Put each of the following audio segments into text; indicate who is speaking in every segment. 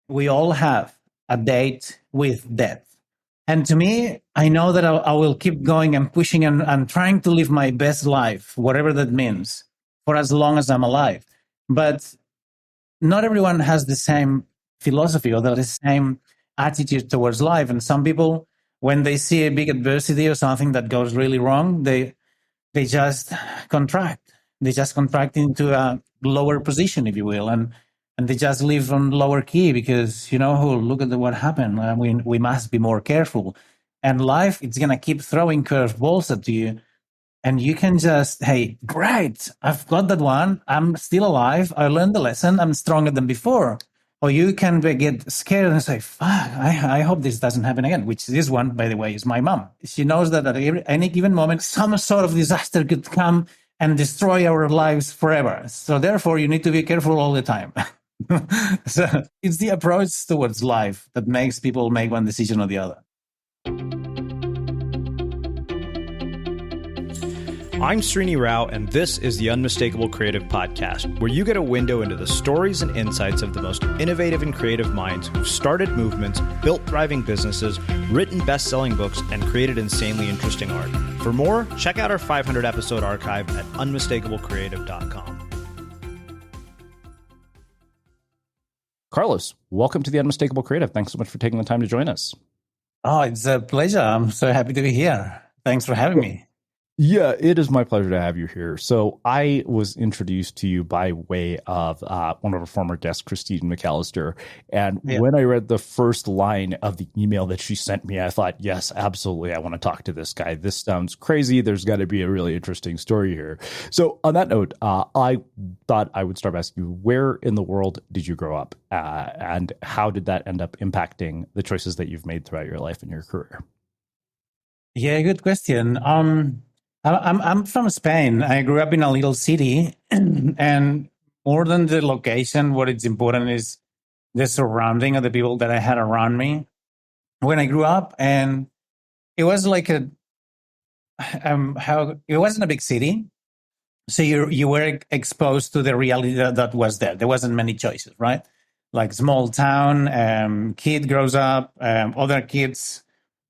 Speaker 1: we all have a date with death. And to me, I know that I will keep going and pushing and trying to live my best life, whatever that means, for as long as I'm alive. But not everyone has the same philosophy or the same attitude towards life. And some people, when they see a big adversity or something that goes really wrong, they just contract. They just contract into a lower position, if you will, and they just live on lower key because look at what happened. We must be more careful. And life, it's gonna keep throwing curveballs at you, and you can just, hey, great, I've got that one. I'm still alive. I learned the lesson. I'm stronger than before. Or you can get scared and say, fuck, I hope this doesn't happen again, which this one, by the way, is my mom. She knows that at any given moment, some sort of disaster could come and destroy our lives forever. So therefore, you need to be careful all the time. So it's the approach towards life that makes people make one decision or the other.
Speaker 2: I'm Srini Rao, and this is the Unmistakable Creative Podcast, where you get a window into the stories and insights of the most innovative and creative minds who've started movements, built thriving businesses, written best-selling books, and created insanely interesting art. For more, check out our 500-episode archive at unmistakablecreative.com.
Speaker 3: Carlos, welcome to the Unmistakable Creative. Thanks so much for taking the time to join us.
Speaker 1: Oh, it's a pleasure. I'm so happy to be here. Thanks for having me.
Speaker 3: Yeah, it is my pleasure to have you here. So I was introduced to you by way of one of our former guests, Christine McAllister. And when I read the first line of the email that she sent me, I thought, yes, absolutely, I want to talk to this guy. This sounds crazy. There's got to be a really interesting story here. So on that note, I thought I would start by asking you, where in the world did you grow up? And how did that end up impacting the choices that you've made throughout your life and your career?
Speaker 1: Yeah, good question. I'm from Spain. I grew up in a little city, and more than the location, what is important is the surrounding of the people that I had around me when I grew up. And it was like it wasn't a big city, so you were exposed to the reality that was there. There wasn't many choices, right? Like small town, kid grows up, other kids.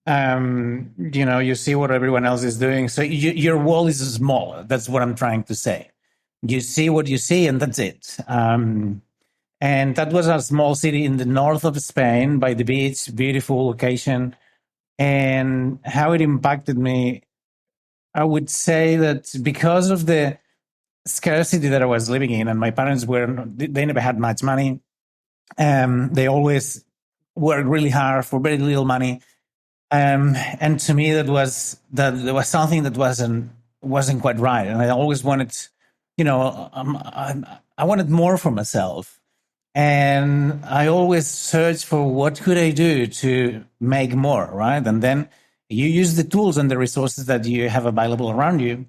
Speaker 1: You see what everyone else is doing. So your world is small. That's what I'm trying to say. You see what you see, and that's it. And that was a small city in the north of Spain by the beach, beautiful location. And how it impacted me, I would say that because of the scarcity that I was living in, and my parents they never had much money. They always worked really hard for very little money. And to me, there was something that wasn't quite right, and I always wanted, I wanted more for myself, and I always searched for what could I do to make more, right? And then you use the tools and the resources that you have available around you,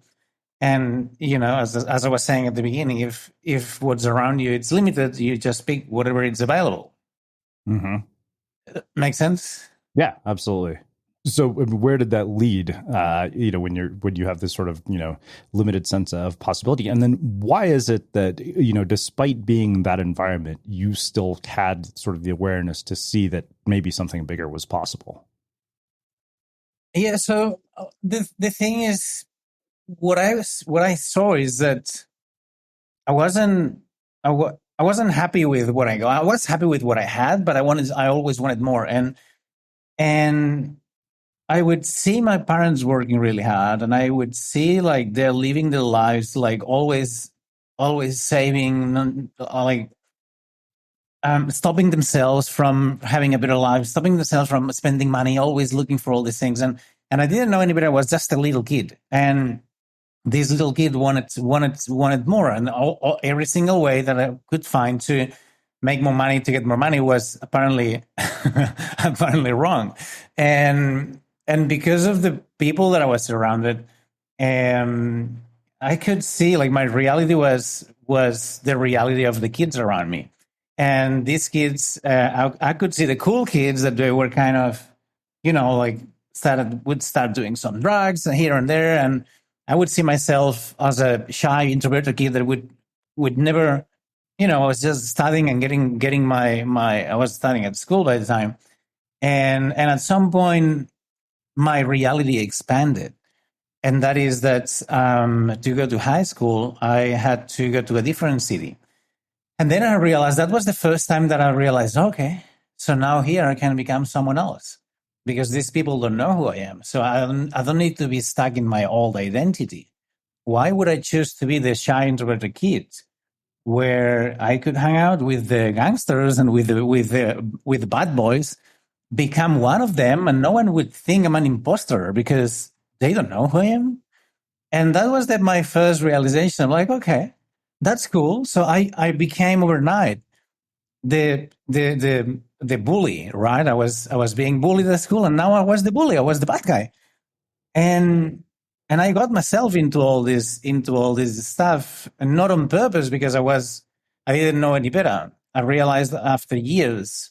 Speaker 1: and as I was saying at the beginning, if what's around you it's limited, you just pick whatever is available.
Speaker 3: Mm-hmm.
Speaker 1: Make sense?
Speaker 3: Yeah, absolutely. So where did that lead, when you have this sort of, limited sense of possibility? And then why is it that, despite being that environment, you still had sort of the awareness to see that maybe something bigger was possible?
Speaker 1: Yeah. So the thing is, what I saw is that I wasn't happy with what I got. I was happy with what I had, but I always wanted more. And I would see my parents working really hard, and I would see like they're living their lives like always saving, stopping themselves from having a better life, stopping themselves from spending money, always looking for all these things. And I didn't know anybody. I was just a little kid, and this little kid wanted more, and every single way that I could find to make more money, to get more money, was apparently wrong. And because of the people that I was surrounded, I could see like my reality was the reality of the kids around me. And these kids, I could see the cool kids that they were kind of, would start doing some drugs here and there. And I would see myself as a shy, introverted kid that would never I was just studying and getting my I was studying at school by the time, and at some point my reality expanded, and that is that to go to high school I had to go to a different city, and then I realized that was the first time that I realized, okay, so now here I can become someone else because these people don't know who I am, so I don't need to be stuck in my old identity. Why would I choose to be the shy introverted kid where I could hang out with the gangsters and with the bad boys, become one of them, and no one would think I'm an imposter because they don't know who I am. And that was my first realization. I'm like, okay, that's cool. So I became overnight the bully, right? I was being bullied at school, and now I was the bully. I was the bad guy, and I got myself into all this stuff, and not on purpose because I didn't know any better. I realized after years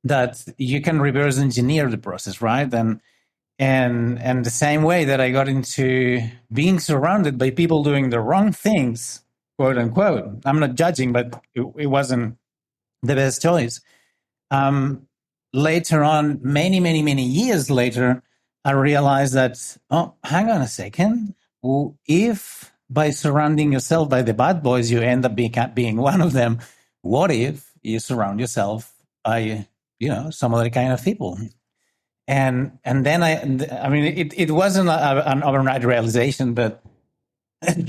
Speaker 1: that you can reverse engineer the process, right? And the same way that I got into being surrounded by people doing the wrong things, quote unquote. I'm not judging, but it wasn't the best choice. Later on, many, many, many years later, I realized that, oh, hang on a second. If by surrounding yourself by the bad boys, you end up being one of them, what if you surround yourself by, some other kind of people? And then I mean, it wasn't an overnight realization, but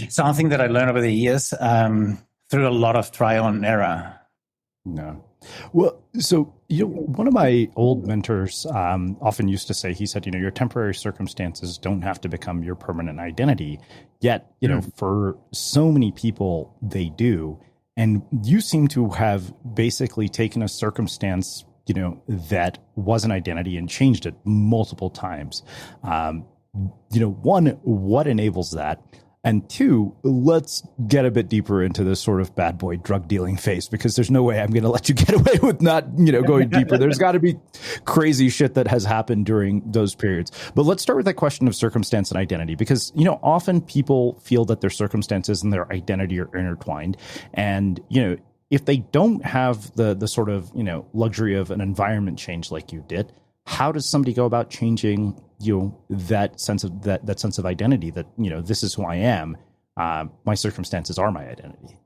Speaker 1: something that I learned over the years through a lot of trial and error.
Speaker 3: No. Well, so one of my old mentors often used to say, he said, your temporary circumstances don't have to become your permanent identity. Yet, for so many people, they do. And you seem to have basically taken a circumstance, that was an identity and changed it multiple times. One, what enables that? And two, let's get a bit deeper into this sort of bad boy drug dealing phase, because there's no way I'm going to let you get away with not, going deeper. There's got to be crazy shit that has happened during those periods. But let's start with that question of circumstance and identity, because, often people feel that their circumstances and their identity are intertwined. And, if they don't have the sort of, luxury of an environment change like you did, how does somebody go about changing, that sense of that sense of identity that, this is who I am. My circumstances are my identity.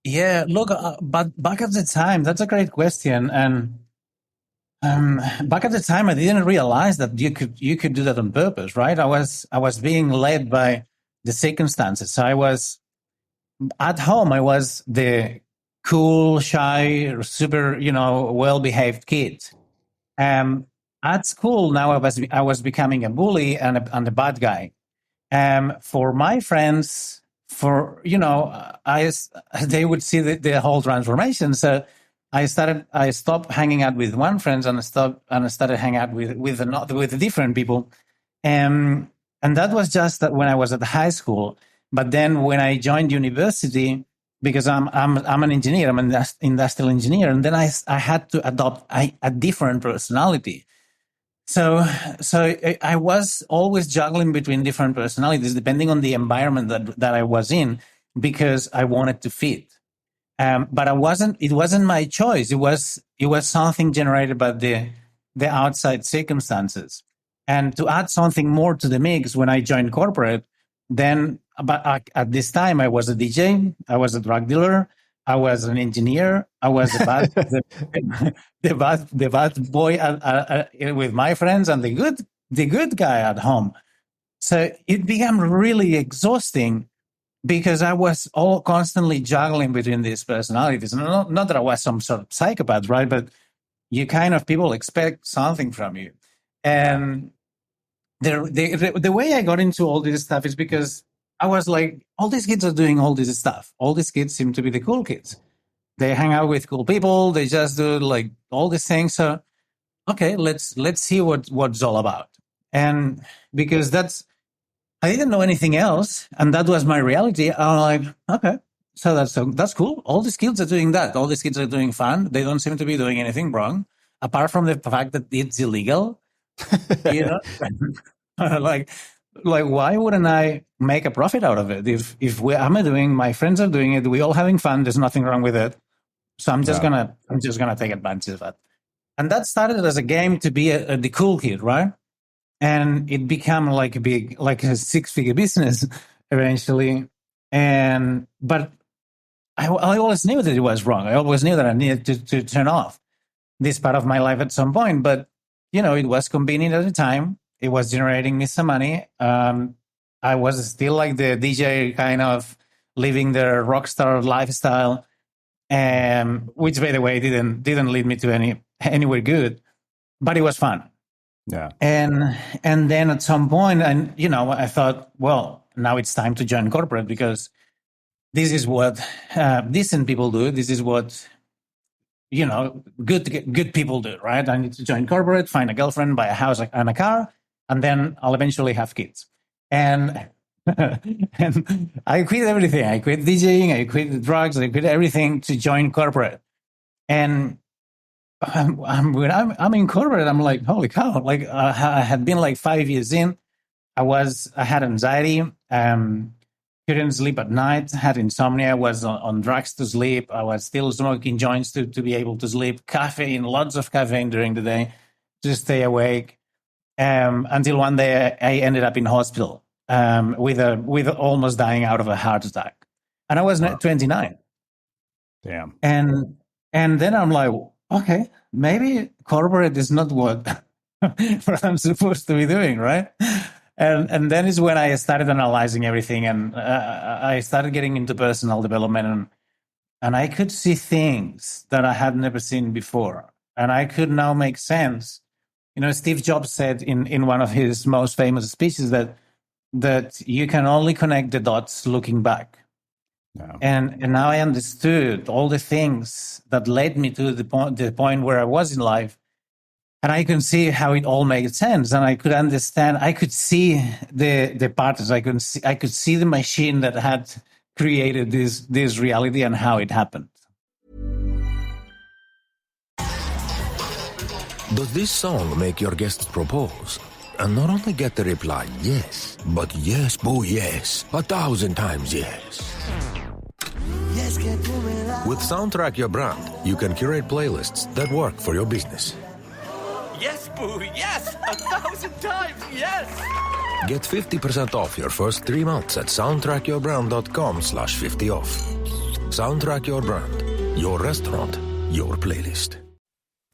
Speaker 1: Yeah, look, but back at the time, that's a great question. And back at the time, I didn't realize that you could do that on purpose, right? I was being led by the circumstances. So I was at home. I was the cool, shy, super, well-behaved kid. At school, now I was becoming a bully and a bad guy. For my friends, they would see the whole transformation. So I stopped hanging out with one friend and I started hanging out with different people. And that was just that when I was at high school. But then when I joined university, because I'm an engineer, I'm an industrial engineer, and then I had to adopt a different personality. So I was always juggling between different personalities depending on the environment that I was in, because I wanted to fit. But it wasn't my choice. It was something generated by the outside circumstances. And to add something more to the mix, when I joined corporate, then at this time I was a DJ, I was a drug dealer, I was an engineer, I was the bad boy with my friends, and the good guy at home. So it became really exhausting because I was all constantly juggling between these personalities. Not that I was some sort of psychopath, right? But people expect something from you. And the way I got into all this stuff is because I was like, all these kids are doing all this stuff. All these kids seem to be the cool kids. They hang out with cool people. They just do like all these things. So, okay, let's see what it's all about. And because I didn't know anything else, and that was my reality. I'm like, okay, so that's cool. All these kids are doing that. All these kids are doing fun. They don't seem to be doing anything wrong, apart from the fact that it's illegal. Like like, why wouldn't I make a profit out of it? If I'm doing, my friends are doing it, we all having fun. There's nothing wrong with it. So I'm just gonna take advantage of that. And that started as a game to be the cool kid, right? And it became like a 6-figure business eventually. But I always knew that it was wrong. I always knew that I needed to turn off this part of my life at some point. But it was convenient at the time. It was generating me some money. I was still like the DJ, kind of living the rock star lifestyle, which, by the way, didn't lead me to anywhere good, but it was fun.
Speaker 3: Yeah.
Speaker 1: And then at some point, I thought, well, now it's time to join corporate, because this is what decent people do. This is what good people do, right? I need to join corporate, find a girlfriend, buy a house and a car, and then I'll eventually have kids. And and I quit everything. I quit DJing. I quit the drugs. I quit everything to join corporate. And when I'm in corporate, I'm like, holy cow! Like I had been like 5 years in. I had anxiety. Couldn't sleep at night. Had insomnia. Was on drugs to sleep. I was still smoking joints to be able to sleep. Caffeine, lots of caffeine during the day to stay awake. Until one day I ended up in hospital with almost dying out of a heart attack, and I was 29.
Speaker 3: Damn.
Speaker 1: And then I'm like, okay, maybe corporate is not what I'm supposed to be doing, right? And then is when I started analyzing everything, and I started getting into personal development, and I could see things that I had never seen before, and I could now make sense. Steve Jobs said in one of his most famous speeches that you can only connect the dots looking back.
Speaker 3: No.
Speaker 1: And now I understood all the things that led me to the point where I was in life. And I can see how it all made sense. And I could understand, I could see the patterns. I could see the machine that had created this reality and how it happened.
Speaker 4: Does this song make your guests propose? And not only get the reply yes, but yes, boo, yes, 1,000 times yes. With Soundtrack Your Brand, you can curate playlists that work for your business.
Speaker 5: Yes, boo, yes, 1,000 times yes!
Speaker 4: Get 50% off your first 3 months at soundtrackyourbrand.com/50off. Soundtrack Your Brand, your restaurant, your playlist.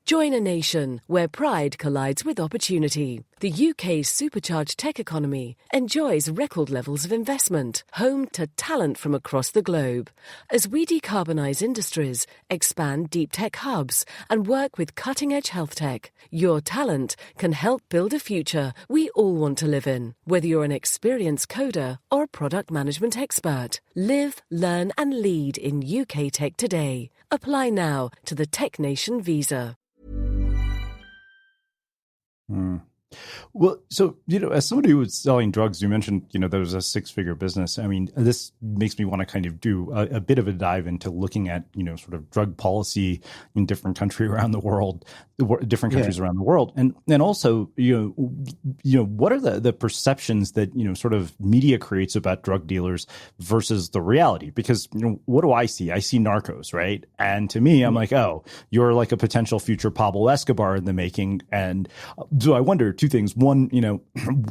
Speaker 6: Join a nation where pride collides with opportunity. The UK's supercharged tech economy enjoys record levels of investment, home to talent from across the globe. As we decarbonise industries, expand deep tech hubs, and work with cutting-edge health tech, your talent can help build a future we all want to live in. Whether you're an experienced coder or a product management expert, live, learn, and lead in UK tech today. Apply now to the Tech Nation visa.
Speaker 3: Well, so, as somebody who was selling drugs, you mentioned, there was a 6-figure business. I mean, this makes me want to kind of do a bit of a dive into looking at, sort of drug policy in different countries around the world. And also, what are the perceptions that, sort of media creates about drug dealers versus the reality? Because, what do I see? I see Narcos, right? And to me, I'm like, oh, you're like a potential future Pablo Escobar in the making. And so I wonder two things. One,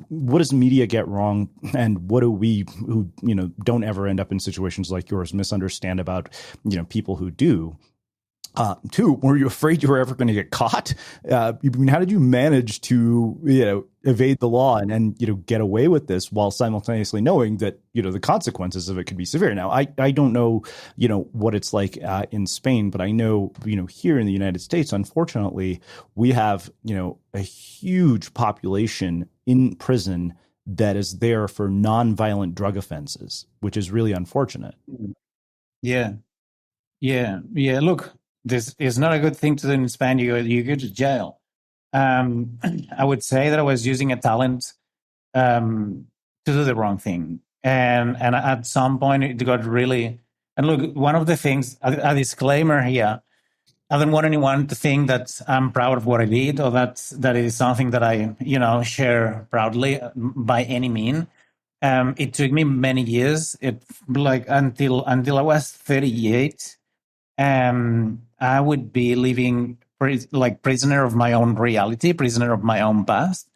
Speaker 3: what does media get wrong? And what do we who, don't ever end up in situations like yours misunderstand about, people who do? Two, were you afraid you were ever going to get caught? How did you manage to, evade the law and get away with this while simultaneously knowing that, the consequences of it could be severe? Now, I don't know, what it's like in Spain, but I know, here in the United States, unfortunately, we have, a huge population in prison that is there for nonviolent drug offenses, which is really unfortunate.
Speaker 1: Yeah. Look, this is not a good thing to do in Spain. You go to jail. I would say that I was using a talent to do the wrong thing, and at some point it got really. And look, one of the things, a disclaimer here. I don't want anyone to think that I'm proud of what I did, or that is something that I, share proudly by any mean. It took me many years. It like until I was 38. I would be living like prisoner of my own reality, prisoner of my own past,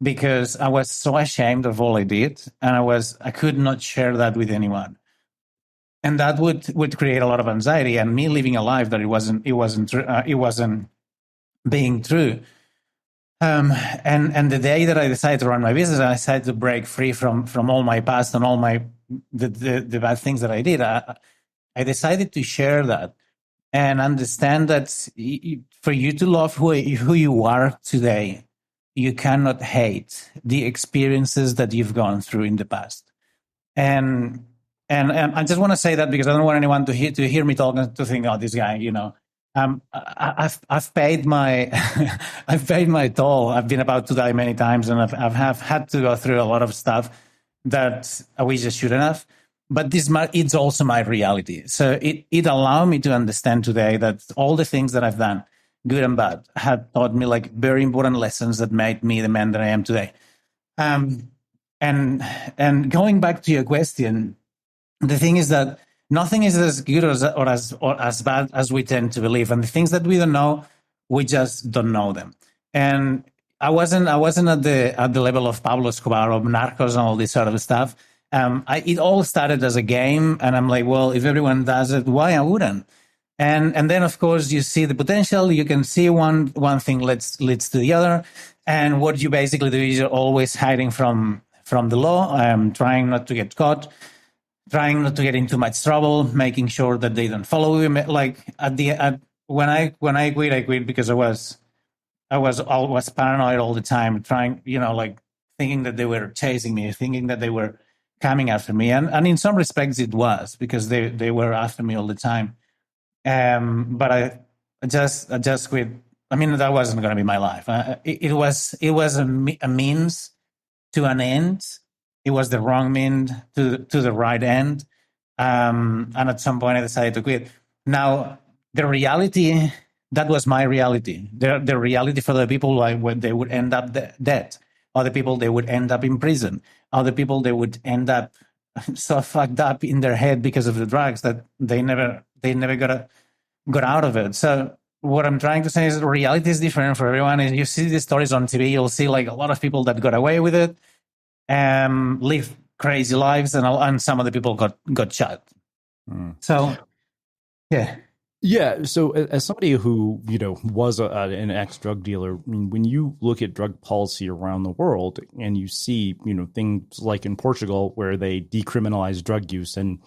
Speaker 1: because I was so ashamed of all I did, and I could not share that with anyone, and that would create a lot of anxiety, and me living a life that it wasn't being true. And the day that I decided to run my business, I decided to break free from all my past and all the bad things that I did. I decided to share that and understand that for you to love who you are today, you cannot hate the experiences that you've gone through in the past. And I just want to say that because I don't want anyone to hear me talk and to think, oh, this guy, I've paid my I've paid my toll. I've been about to die many times, and I've had to go through a lot of stuff that we just shouldn't have. But it's also my reality. So it allowed me to understand today that all the things that I've done, good and bad, had taught me like very important lessons that made me the man that I am today. And going back to your question, the thing is that nothing is as good or as bad as we tend to believe. And the things that we don't know, we just don't know them. And I wasn't at the level of Pablo Escobar or Narcos and all this sort of stuff. It all started as a game, and I'm like, well, if everyone does it, why I wouldn't? And then of course you see the potential. You can see one thing leads to the other, and what you basically do is you're always hiding from the law, trying not to get caught, trying not to get into much trouble, making sure that they don't follow you. Like when I quit because I was always paranoid all the time, trying, like thinking that they were chasing me, thinking that they were coming after me. And in some respects it was, because they were after me all the time. But I just quit. I mean, that wasn't going to be my life. It was a means to an end. It was the wrong means to the right end. And at some point I decided to quit. Now, the reality, that was my reality. The reality for the people, like when they would end up dead, other people, they would end up in prison. Other people, they would end up so fucked up in their head because of the drugs that they never got out of it. So what I'm trying to say is reality is different for everyone. And you see these stories on TV, you'll see like a lot of people that got away with it, live crazy lives, and some of the people got shot. So, yeah.
Speaker 3: Yeah. So as somebody who, was an ex-drug dealer, I mean, when you look at drug policy around the world and you see, things like in Portugal where they decriminalize drug use and,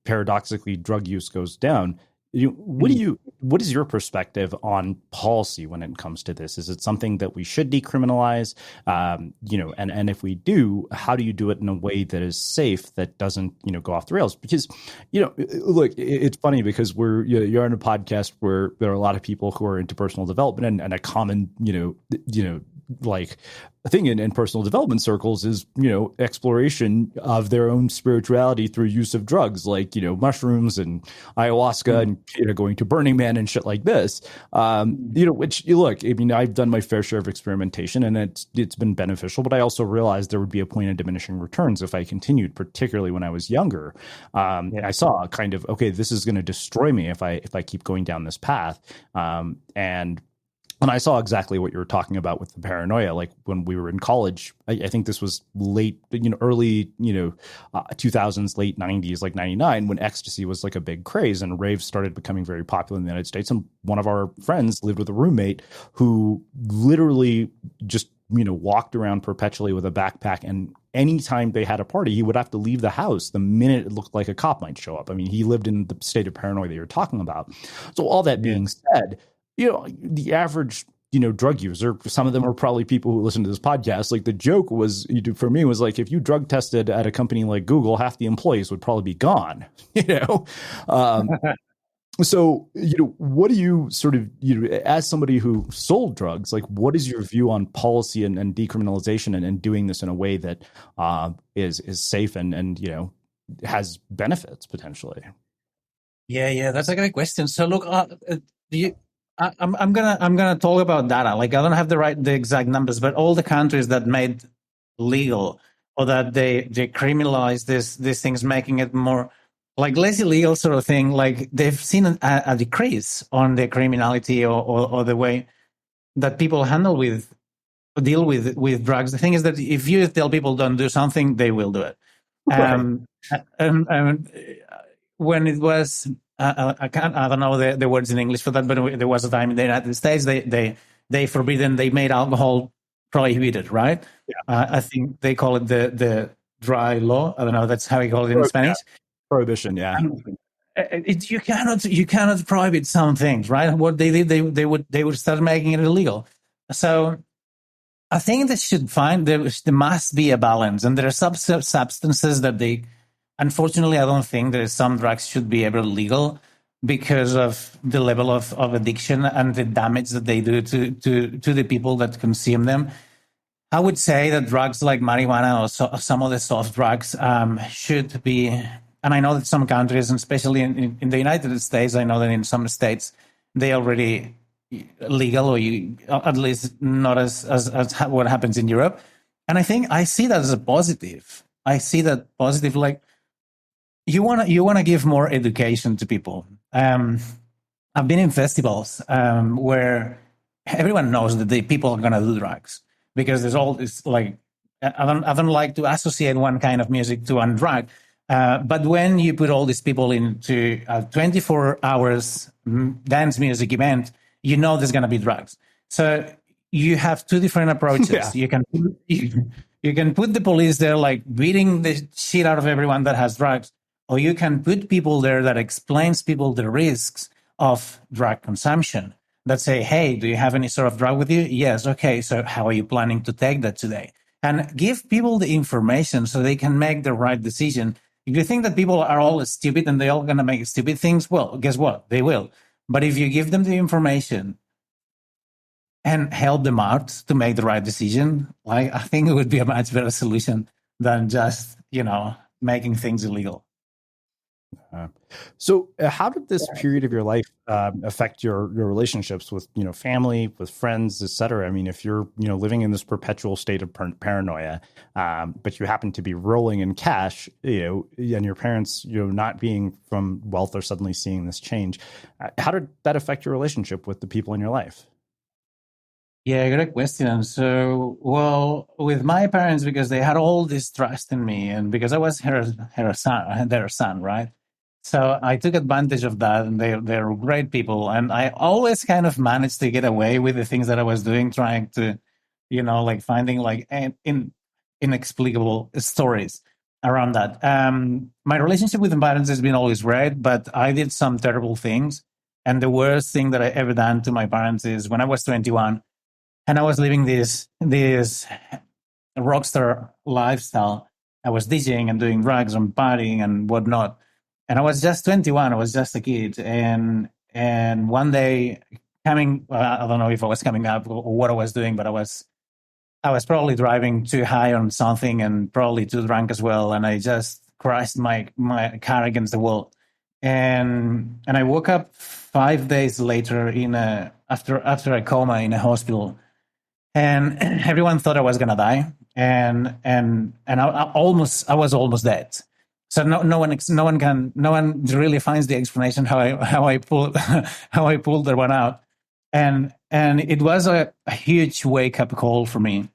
Speaker 3: paradoxically drug use goes down, what is your perspective on policy when it comes to this? Is it something that we should decriminalize? And if we do, how do you do it in a way that is safe, that doesn't, go off the rails? Because, look, it's funny because you're on a podcast where there are a lot of people who are into personal development, and a common, like a thing in personal development circles is, exploration of their own spirituality through use of drugs like, mushrooms and ayahuasca and, going to Burning Man and shit like this. Which, look, I mean, I've done my fair share of experimentation and it's been beneficial, but I also realized there would be a point of diminishing returns if I continued, particularly when I was younger. I saw kind of, okay, this is going to destroy me if I keep going down this path. And I saw exactly what you were talking about with the paranoia. Like when we were in college, I think this was late, early, 2000s, late 90s, like 99, when ecstasy was like a big craze and raves started becoming very popular in the United States. And one of our friends lived with a roommate who literally just, walked around perpetually with a backpack. And anytime they had a party, he would have to leave the house the minute it looked like a cop might show up. I mean, he lived in the state of paranoia that you're talking about. So all that being said, the average, drug user, some of them are probably people who listen to this podcast. Like the joke was, for me, was like, if you drug tested at a company like Google, half the employees would probably be gone, So, what do you sort of, as somebody who sold drugs, like what is your view on policy and decriminalization and doing this in a way that is safe and has benefits potentially?
Speaker 1: Yeah, that's a great question. So look, I'm gonna talk about data. Like I don't have the exact numbers, but all the countries that made legal or that they criminalize these things, making it more like less illegal sort of thing. Like they've seen a decrease on the criminality or the way that people deal with drugs. The thing is that if you tell people don't do something, they will do it. Um, um, when it was, I don't know the words in English for that, but there was a time in the United States they made alcohol prohibited, right?
Speaker 3: Yeah.
Speaker 1: I think they call it the dry law. I don't know. That's how we call it in Spanish.
Speaker 3: Prohibition, yeah.
Speaker 1: You cannot prohibit some things, right? What they did, they would start making it illegal. So I think there must be a balance, and there are substances that they. Unfortunately, I don't think that some drugs should be ever legal because of the level of addiction and the damage that they do to the people that consume them. I would say that drugs like marijuana or some of the soft drugs should be, and I know that some countries, and especially in the United States, I know that in some states they already legal, or at least not as what happens in Europe. And I think I see that as a positive. I see that positive, like you want to give more education to people. I've been in festivals where everyone knows that the people are going to do drugs because there's all this like I don't like to associate one kind of music to one drug. But when you put all these people into a 24 hours dance music event, you know there's going to be drugs. So you have two different approaches. Yeah. You can put the police there like beating the shit out of everyone that has drugs, or you can put people there that explains people the risks of drug consumption. That say, hey, do you have any sort of drug with you? Yes. Okay. So how are you planning to take that today? And give people the information so they can make the right decision. If you think that people are all stupid and they're all going to make stupid things, well, guess what? They will. But if you give them the information and help them out to make the right decision, like I think it would be a much better solution than just, making things illegal.
Speaker 3: So how did this period of your life affect your relationships with, family, with friends, et cetera? I mean, if you're, living in this perpetual state of paranoia, but you happen to be rolling in cash, and your parents, not being from wealth are suddenly seeing this change. How did that affect your relationship with the people in your life?
Speaker 1: Yeah, great question. So, well, with my parents, because they had all this trust in me and because I was their son, right? So I took advantage of that, and they're great people. And I always kind of managed to get away with the things that I was doing, trying to, like finding like inexplicable stories around that. My relationship with my parents has been always great, but I did some terrible things. And the worst thing that I ever done to my parents is when I was 21 and I was living this rockstar lifestyle. I was DJing and doing drugs and partying and whatnot. And I was just 21. I was just a kid. And one day I don't know if I was coming up or what I was doing, but I was probably driving too high on something and probably too drunk as well. And I just crashed my car against the wall. And I woke up 5 days later after a coma in a hospital. And everyone thought I was gonna die, and I was almost dead. So no one really finds the explanation how I pulled that one out, and it was a huge wake up call for me,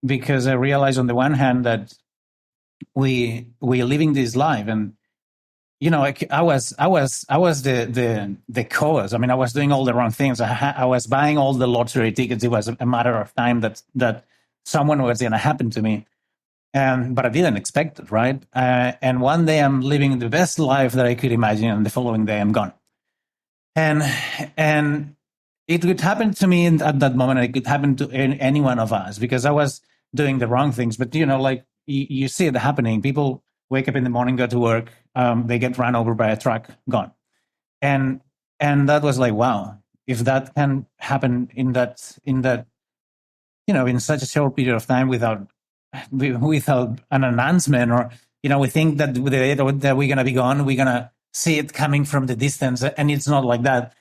Speaker 1: because I realized on the one hand that we're living this life, and I was the cause. I mean, I was doing all the wrong things. I was buying all the lottery tickets. It was a matter of time that someone was going to happen to me, but I didn't expect it, right? And one day I'm living the best life that I could imagine, and the following day I'm gone. And it could happen to me at that moment. It could happen to any one of us because I was doing the wrong things. But like you see it happening. People wake up in the morning, go to work, they get run over by a truck, gone. And that was like, wow, if that can happen in such a short period of time without an announcement, or, we think that the day that we're going to be gone, we're going to see it coming from the distance, and it's not like that.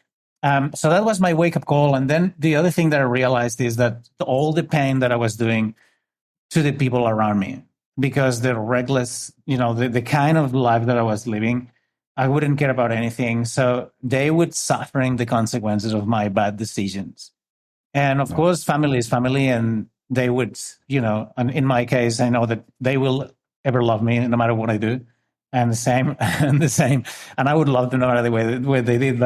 Speaker 1: So that was my wake-up call. And then the other thing that I realized is that all the pain that I was doing to the people around me, because the reckless, the kind of life that I was living, I wouldn't care about anything. So they would suffering the consequences of my bad decisions. And of course, family is family, and they would, and in my case, I know that they will ever love me no matter what I do. And the same, and I would love them no matter the way they did.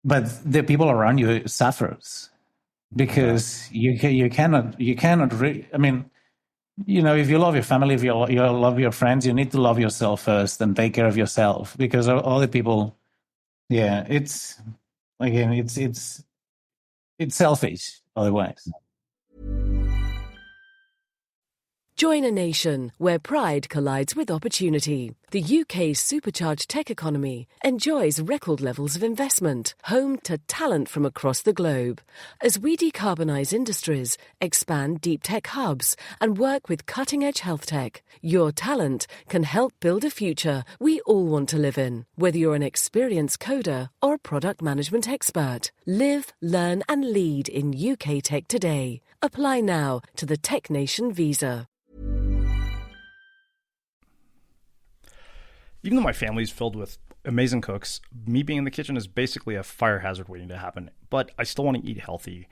Speaker 1: But the people around you suffers because you cannot. I mean, if you love your family, if you love your friends, you need to love yourself first and take care of yourself, because all the people, it's selfish otherwise.
Speaker 6: Join a nation where pride collides with opportunity. The UK's supercharged tech economy enjoys record levels of investment, home to talent from across the globe. As we decarbonise industries, expand deep tech hubs, and work with cutting-edge health tech, your talent can help build a future we all want to live in. Whether you're an experienced coder or a product management expert, live, learn, and lead in UK tech today. Apply now to the Tech Nation visa.
Speaker 2: Even though my family is filled with amazing cooks, me being in the kitchen is basically a fire hazard waiting to happen. But I still want to eat healthy.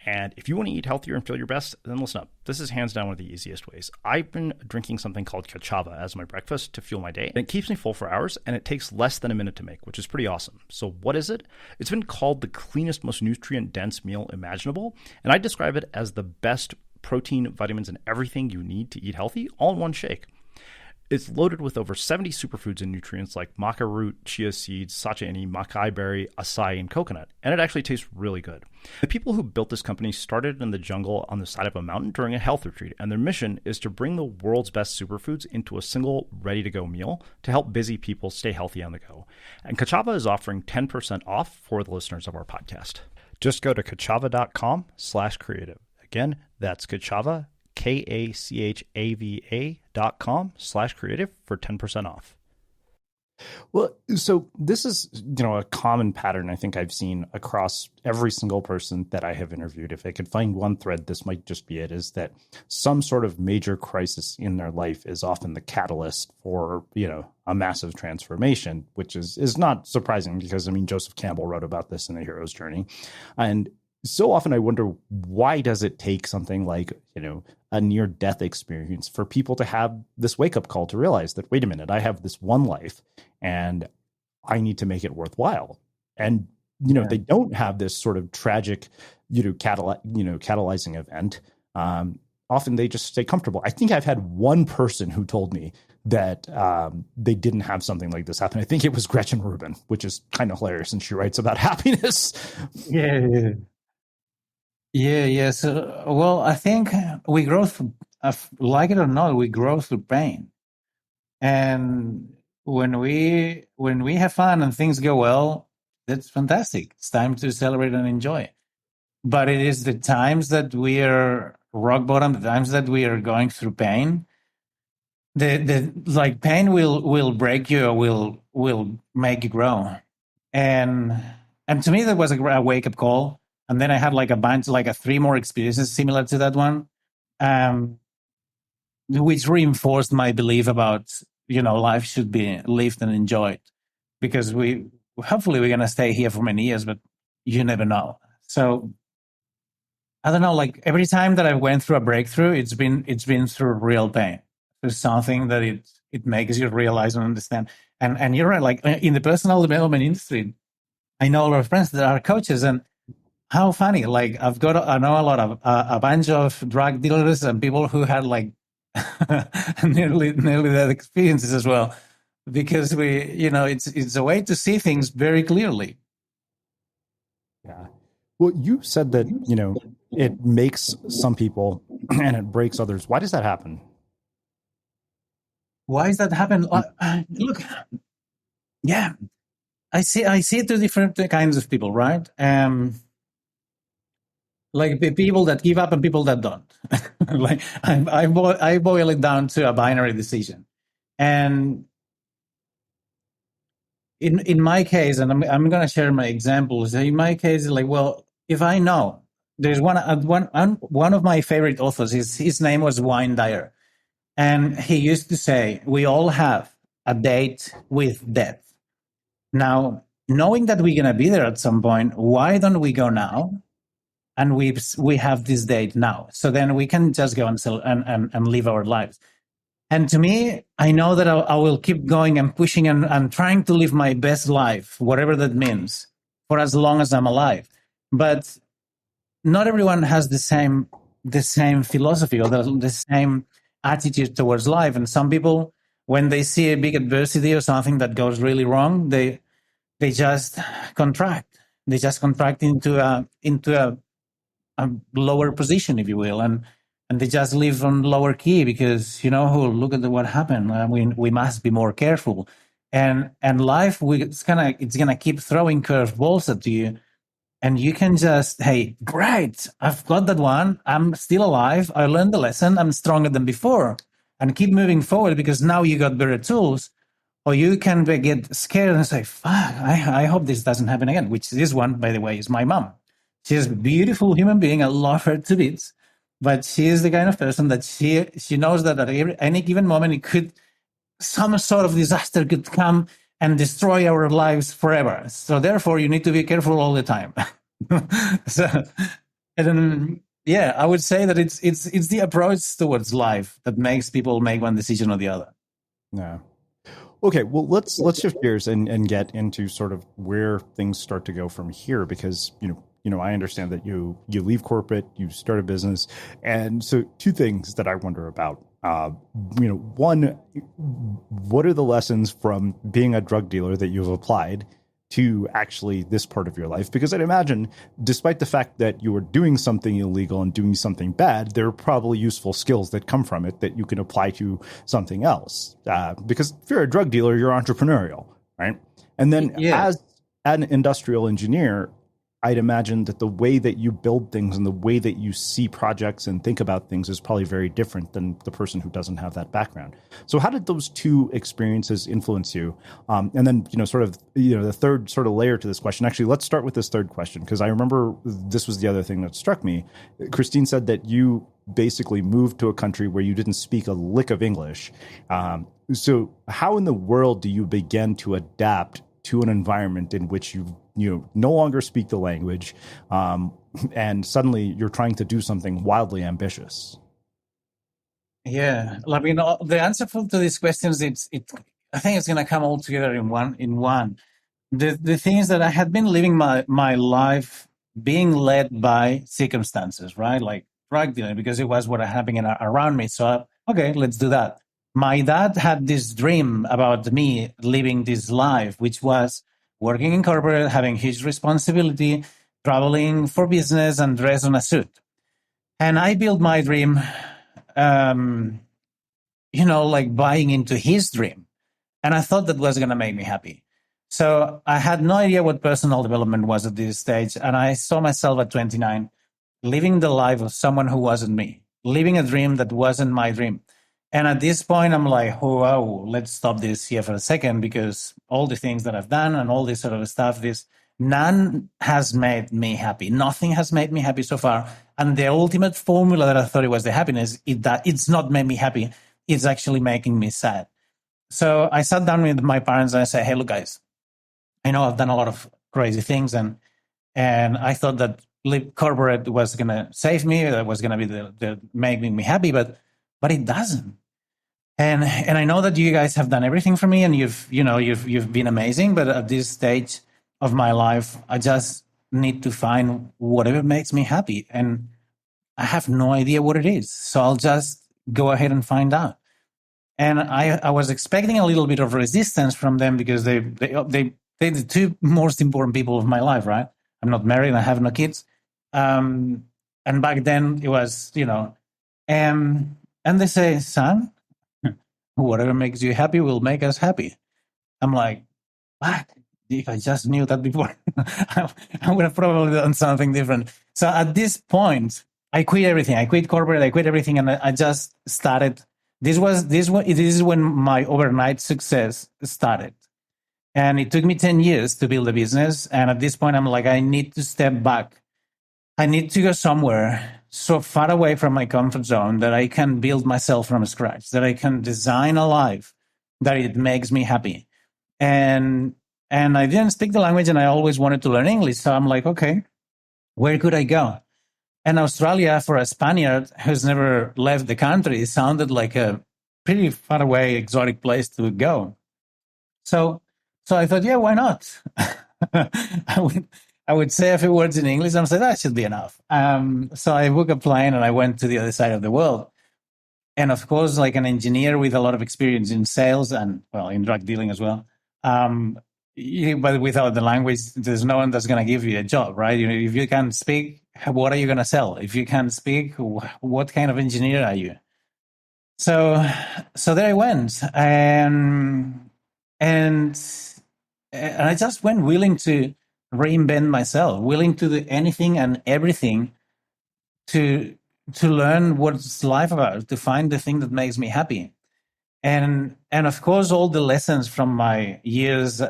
Speaker 2: And if you want to eat healthier and feel your best, then listen up. This is hands down one of the easiest ways. I've been drinking something called cachava as my breakfast to fuel my day. And it keeps me full for hours, and it takes less than a minute to make, which is pretty awesome. So what is it? It's been called the cleanest, most nutrient-dense meal imaginable. And I describe it as the best protein, vitamins, and everything you need to eat healthy all in one shake. It's loaded with over 70 superfoods and nutrients like maca root, chia seeds, sacha ini, makai berry, acai, and coconut. And it actually tastes really good. The people who built this company started in the jungle on the side of a mountain during a health retreat, and their mission is to bring the world's best superfoods into a single ready-to-go meal to help busy people stay healthy on the go. And Kachava is offering 10% off for the listeners of our podcast. Just go to kachava.com/creative. Again, that's Kachava, KACHAVA.com/creative for 10% off.
Speaker 3: Well, so this is, a common pattern I think I've seen across every single person that I have interviewed. If I could find one thread, this might just be it, is that some sort of major crisis in their life is often the catalyst for, a massive transformation, which is not surprising because, Joseph Campbell wrote about this in The Hero's Journey. And so often I wonder, why does it take something like, a near-death experience for people to have this wake-up call to realize that, wait a minute, I have this one life and I need to make it worthwhile. And, they don't have this sort of tragic, catalyzing event. Often they just stay comfortable. I think I've had one person who told me that they didn't have something like this happen. I think it was Gretchen Rubin, which is kind of hilarious, and she writes about happiness.
Speaker 1: Yeah. So, well, I think we grow through, like it or not, we grow through pain. And when we have fun and things go well, that's fantastic. It's time to celebrate and enjoy. But it is the times that we are rock bottom, the times that we are going through pain. The pain will break you or will make you grow. And to me, that was a wake up call. And then I had like a bunch, like 3 more experiences similar to that one, which reinforced my belief about, life should be lived and enjoyed, because hopefully we're going to stay here for many years, but you never know. So I don't know, like every time that I went through a breakthrough, it's been through real pain. There's something that it makes you realize and understand. And you're right, like in the personal development industry, I know a lot of friends that are coaches, and how funny! Like I know a lot of a bunch of drug dealers and people who had like nearly that experiences as well, because it's a way to see things very clearly.
Speaker 3: Yeah. Well, you said that it makes some people and it breaks others. Why does that happen?
Speaker 1: Why does that happen? Look, yeah, I see 2 different kinds of people, right? Like the people that give up and people that don't. Like I boil it down to a binary decision, and in my case, and I'm going to share my examples. In my case, like, well, if I know there's one of my favorite authors, his name was Wayne Dyer, and he used to say, "We all have a date with death." Now, knowing that we're going to be there at some point, why don't we go now? And we have this date now, so then we can just go and live our lives. And to me, I know that I will keep going and pushing and trying to live my best life, whatever that means, for as long as I'm alive. But not everyone has the same philosophy or the same attitude towards life. And some people, when they see a big adversity or something that goes really wrong, they just contract. They just contract into a lower position, if you will, and they just live on lower key because look at what happened. We must be more careful, and life it's gonna keep throwing curveballs at you, and you can just, hey, great, I've got that one. I'm still alive. I learned the lesson. I'm stronger than before, and keep moving forward because now you got better tools. Or you can get scared and say, fuck, I hope this doesn't happen again, which this one, by the way, is my mom. She's a beautiful human being. I love her to bits. But she is the kind of person that she knows that at any given moment, some sort of disaster could come and destroy our lives forever. So therefore, you need to be careful all the time. I would say that it's the approach towards life that makes people make one decision or the other.
Speaker 3: Yeah. Okay, well, let's shift gears and get into sort of where things start to go from here, because I understand that you leave corporate, you start a business, and so two things that I wonder about. One, what are the lessons from being a drug dealer that you've applied to actually this part of your life? Because I'd imagine, despite the fact that you were doing something illegal and doing something bad, there are probably useful skills that come from it that you can apply to something else. Because if you're a drug dealer, you're entrepreneurial, right? And then as an industrial engineer, I'd imagine that the way that you build things and the way that you see projects and think about things is probably very different than the person who doesn't have that background. So how did those two experiences influence you? And then, the third sort of layer to this question, actually, let's start with this third question, because I remember this was the other thing that struck me. Christine said that you basically moved to a country where you didn't speak a lick of English. So how in the world do you begin to adapt to an environment in which you no longer speak the language, and suddenly you're trying to do something wildly ambitious?
Speaker 1: Yeah, I mean, the answer to these questions, I think it's going to come all together in one. The thing is that I had been living my life being led by circumstances, right? Like drug dealing, because it was what happened around me. So, okay, let's do that. My dad had this dream about me living this life, which was working in corporate, having huge responsibility, traveling for business, and dress on a suit. And I built my dream, like buying into his dream. And I thought that was going to make me happy. So I had no idea what personal development was at this stage. And I saw myself at 29 living the life of someone who wasn't me, living a dream that wasn't my dream. And at this point, I'm like, oh, wow, let's stop this here for a second, because all the things that I've done and all this sort of stuff, none has made me happy. Nothing has made me happy so far. And the ultimate formula that I thought it was the happiness, it's not made me happy. It's actually making me sad. So I sat down with my parents and I said, hey, look, guys, I know I've done a lot of crazy things. And I thought that corporate was going to save me. That was going to be the making me happy, but it doesn't. And I know that you guys have done everything for me, and you've been amazing. But at this stage of my life, I just need to find whatever makes me happy, and I have no idea what it is. So I'll just go ahead and find out. And I was expecting a little bit of resistance from them, because they're the two most important people of my life, right? I'm not married, I have no kids. And back then it was, and they say, son, whatever makes you happy will make us happy. I'm like, what? If I just knew that before, I would have probably done something different. So at this point, I quit everything. I quit corporate, I quit everything, and I just started. This is when my overnight success started. And it took me 10 years to build a business. And at this point, I'm like, I need to step back. I need to go somewhere so far away from my comfort zone that I can build myself from scratch, that I can design a life that it makes me happy. And I didn't speak the language, and I always wanted to learn English. So I'm like, okay, where could I go? And Australia, for a Spaniard who's never left the country, sounded like a pretty far away, exotic place to go. So I thought, yeah, why not? I would say a few words in English and say that should be enough. So I booked a plane and I went to the other side of the world. And of course, like an engineer with a lot of experience in sales and, well, in drug dealing as well. But without the language, there's no one that's going to give you a job, right? If you can't speak, what are you going to sell? If you can't speak, what kind of engineer are you? So there I went, and I just went willing to reinvent myself, willing to do anything and everything to learn what's life about, to find the thing that makes me happy. And of course, all the lessons from my years,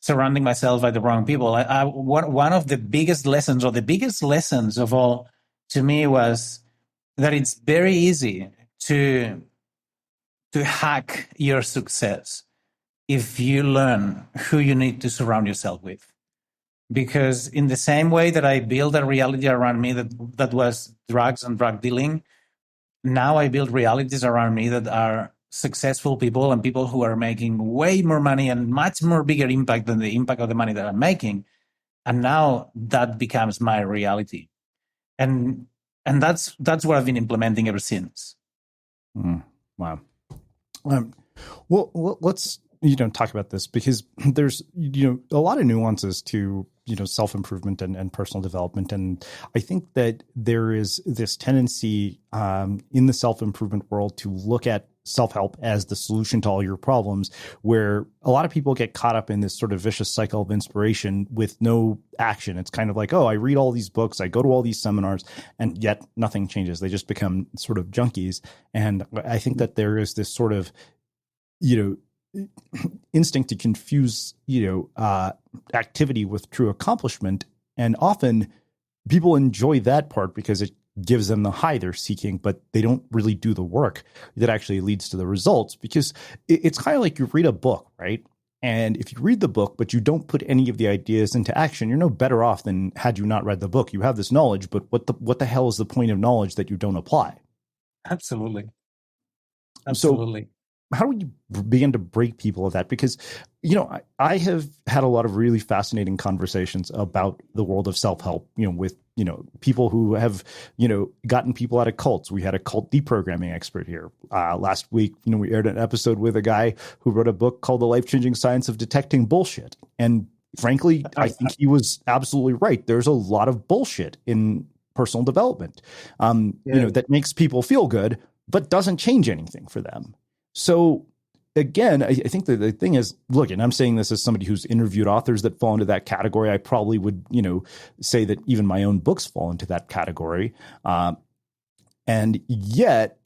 Speaker 1: surrounding myself by the wrong people. One of the biggest lessons, or the biggest lessons of all, to me, was that it's very easy to hack your success if you learn who you need to surround yourself with. Because in the same way that I built a reality around me that was drugs and drug dealing, now I build realities around me that are successful people and people who are making way more money and much more bigger impact than the impact of the money that I'm making. And now that becomes my reality. And that's what I've been implementing ever since.
Speaker 3: Wow. Well, let's talk about this, because there's a lot of nuances to self-improvement and personal development. And I think that there is this tendency in the self-improvement world to look at self-help as the solution to all your problems, where a lot of people get caught up in this sort of vicious cycle of inspiration with no action. It's kind of like, oh, I read all these books, I go to all these seminars, and yet nothing changes. They just become sort of junkies. And I think that there is this sort of, instinct to confuse, activity with true accomplishment. And often people enjoy that part because it gives them the high they're seeking, but they don't really do the work that actually leads to the results. Because it's kind of like you read a book, right? And if you read the book, but you don't put any of the ideas into action, you're no better off than had you not read the book. You have this knowledge, but what the hell is the point of knowledge that you don't apply?
Speaker 1: Absolutely.
Speaker 3: So how do we begin to break people of that? Because, I have had a lot of really fascinating conversations about the world of self-help, with, people who have, gotten people out of cults. We had a cult deprogramming expert here. Last week, we aired an episode with a guy who wrote a book called The Life-Changing Science of Detecting Bullshit. And frankly, I think he was absolutely right. There's a lot of bullshit in personal development, that makes people feel good, but doesn't change anything for them. So again, I think that the thing is, look, and I'm saying this as somebody who's interviewed authors that fall into that category. I probably would, say that even my own books fall into that category. And yet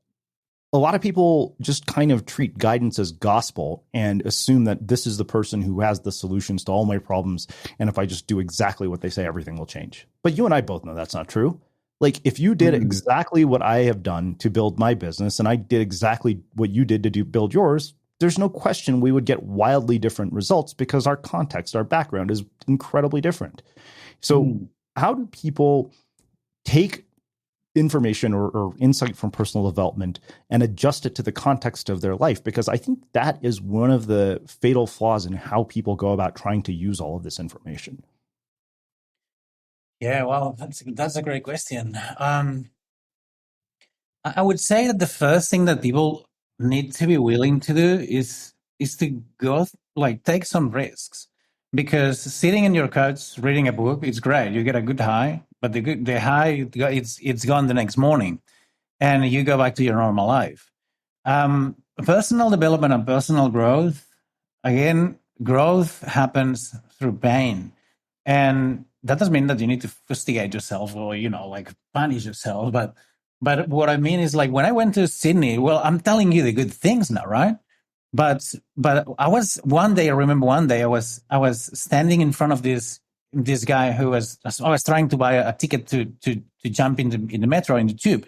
Speaker 3: a lot of people just kind of treat guidance as gospel and assume that this is the person who has the solutions to all my problems. And if I just do exactly what they say, everything will change. But you and I both know that's not true. Like, if you did exactly what I have done to build my business, and I did exactly what you did to build yours, there's no question we would get wildly different results because our context, our background is incredibly different. So how do people take information or insight from personal development and adjust it to the context of their life? Because I think that is one of the fatal flaws in how people go about trying to use all of this information.
Speaker 1: Yeah, well, that's a great question. I would say that the first thing that people need to be willing to do is to go take some risks, because sitting in your couch reading a book is great. You get a good high, but the high it's gone the next morning, and you go back to your normal life. Personal development and personal growth, again, growth happens through pain, and that doesn't mean that you need to fustigate yourself or punish yourself, but what I mean is, when I went to Sydney, well, I'm telling you the good things now, right? But I was one day. I remember one day I was standing in front of this guy who I was trying to buy a ticket to jump in the metro, in the tube.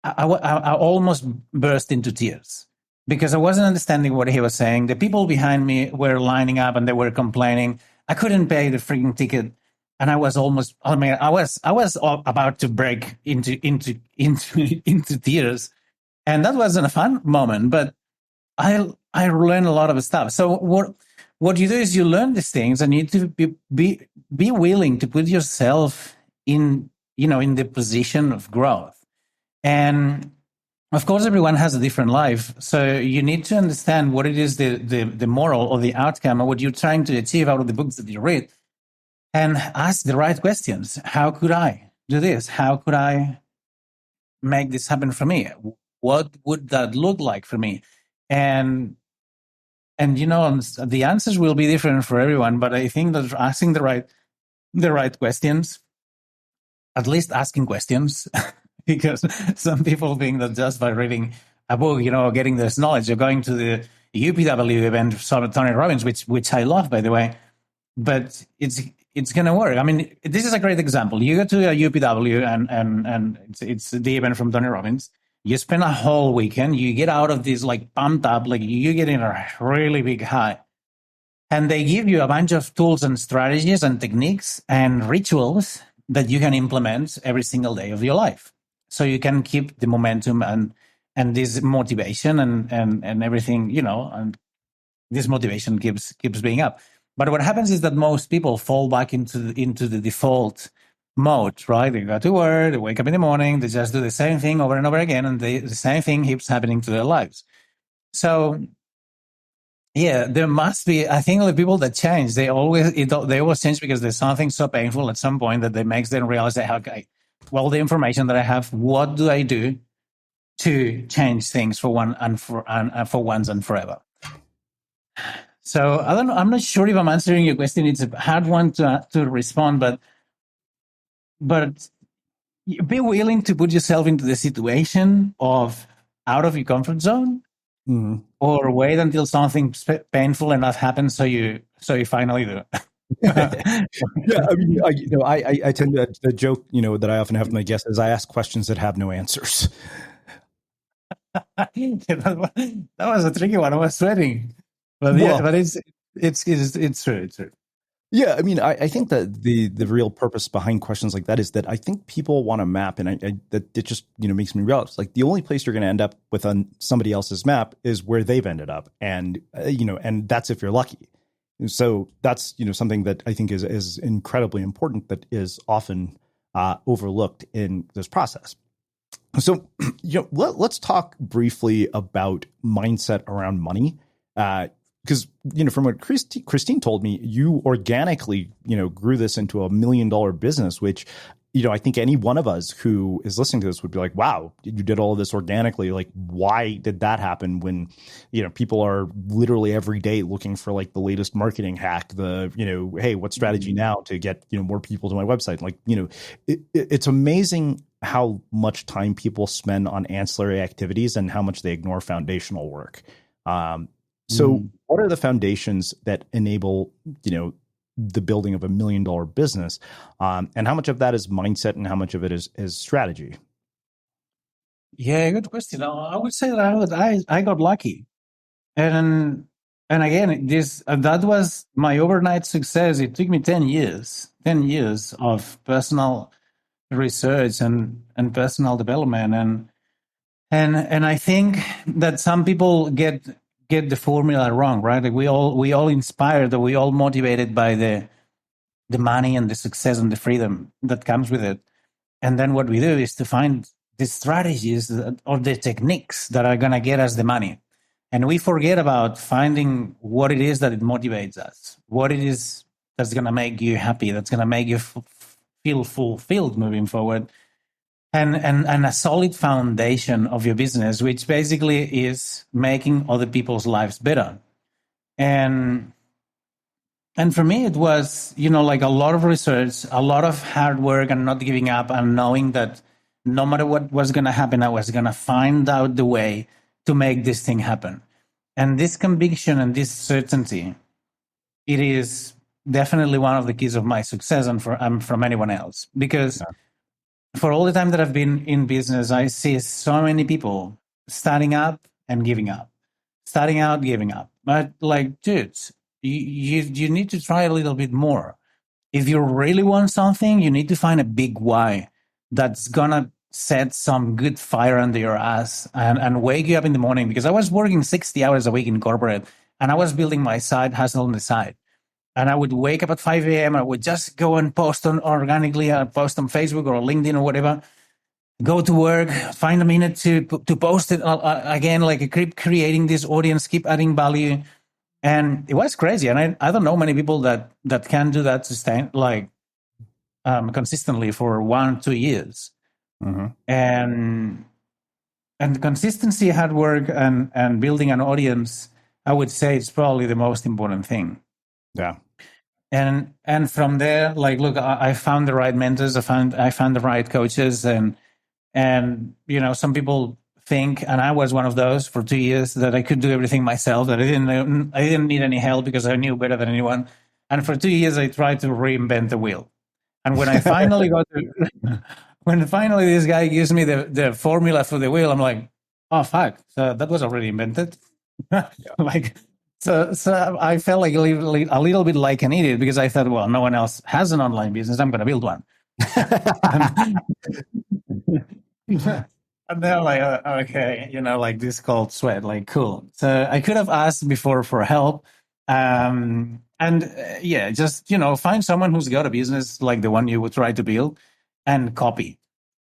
Speaker 1: I almost burst into tears because I wasn't understanding what he was saying. The people behind me were lining up and they were complaining. I couldn't pay the freaking ticket, and I was almost. I mean, I was about to break into tears, and that wasn't a fun moment. But I learned a lot of stuff. So what you do is you learn these things, and you need to be willing to put yourself in the position of growth. And of course, everyone has a different life, so you need to understand what it is the moral or the outcome, or what you're trying to achieve out of the books that you read, and ask the right questions. How could I do this? How could I make this happen for me? What would that look like for me? And the answers will be different for everyone, but I think that asking the right questions, at least asking questions, because some people think that just by reading a book, getting this knowledge, or going to the UPW event of Tony Robbins, which I love, by the way, but it's going to work. I mean, this is a great example. You go to a UPW and it's the event from Tony Robbins. You spend a whole weekend, you get out of this like pumped up, like you get in a really big high. And they give you a bunch of tools and strategies and techniques and rituals that you can implement every single day of your life. So you can keep the momentum and this motivation and everything, and this motivation keeps being up. But what happens is that most people fall back into the default mode, right? They go to work, they wake up in the morning, they just do the same thing over and over again, and the same thing keeps happening to their lives. So, yeah, there must be. I think the people that change, they always change because there's something so painful at some point that makes them realize that, okay, well, the information that I have, what do I do to change things for once and forever? So I don't know. I'm not sure if I'm answering your question. It's a hard one to respond, but be willing to put yourself into the situation of out of your comfort zone, or wait until something painful enough happens so you finally do it.
Speaker 3: Yeah, I mean, I tend to the joke that I often have with my guests is I ask questions that have no answers.
Speaker 1: That was a tricky one. I was sweating, but yeah, but it's true. It's true.
Speaker 3: Yeah, I mean, I think that the real purpose behind questions like that is that I think people want a map, and that it just makes me realize like the only place you're going to end up with on somebody else's map is where they've ended up, and and that's if you're lucky. So that's something that I think is incredibly important, that is often overlooked in this process. So let's talk briefly about mindset around money. Because, from what Christine told me, you organically, grew this into $1 million business, which, I think any one of us who is listening to this would be like, wow, you did all of this organically. Like, why did that happen when, people are literally every day looking for like the latest marketing hack, hey, what strategy now to get, more people to my website? Like, it's amazing how much time people spend on ancillary activities and how much they ignore foundational work. So what are the foundations that enable, the building of $1 million business? And how much of that is mindset and how much of it is strategy?
Speaker 1: Yeah, good question. I would say that I got lucky. And again, that was my overnight success. It took me 10 years of personal research and personal development. And I think that some people get the formula wrong, right? Like we all inspired, or we all motivated by the money and the success and the freedom that comes with it. And then what we do is to find the strategies or the techniques that are going to get us the money. And we forget about finding what it is that it motivates us, what it is that's going to make you happy, that's going to make you feel fulfilled moving forward. And a solid foundation of your business, which basically is making other people's lives better. And for me, it was, like a lot of research, a lot of hard work, and not giving up, and knowing that no matter what was going to happen, I was going to find out the way to make this thing happen. And this conviction and this certainty, it is definitely one of the keys of my success and from anyone else. Because for all the time that I've been in business, I see so many people starting up and giving up, starting out, giving up. But like, dudes, you need to try a little bit more. If you really want something, you need to find a big why that's gonna set some good fire under your ass and wake you up in the morning. Because I was working 60 hours a week in corporate and I was building my side hustle on the side. And I would wake up at 5 a.m. I would just go and post on organically, post on Facebook or LinkedIn or whatever. Go to work, find a minute to post it again, like keep creating this audience, keep adding value. And it was crazy. And I don't know many people that can do that consistently for 1-2 years.
Speaker 3: Mm-hmm.
Speaker 1: And consistency, hard work, and building an audience, I would say it's probably the most important thing.
Speaker 3: Yeah.
Speaker 1: And from there, like, look, I found the right mentors, I found the right coaches, and some people think, and I was one of those for 2 years, that I could do everything myself, that I didn't need any help because I knew better than anyone. And for 2 years, I tried to reinvent the wheel. And when I finally when finally this guy gives me the formula for the wheel, I'm like, oh fuck, so that was already invented. Like, so I felt like a little bit like an idiot because I thought, well, no one else has an online business, I'm going to build one. And they're like, okay, like this cold sweat, like, cool. So I could have asked before for help. Just, find someone who's got a business like the one you would try to build and copy.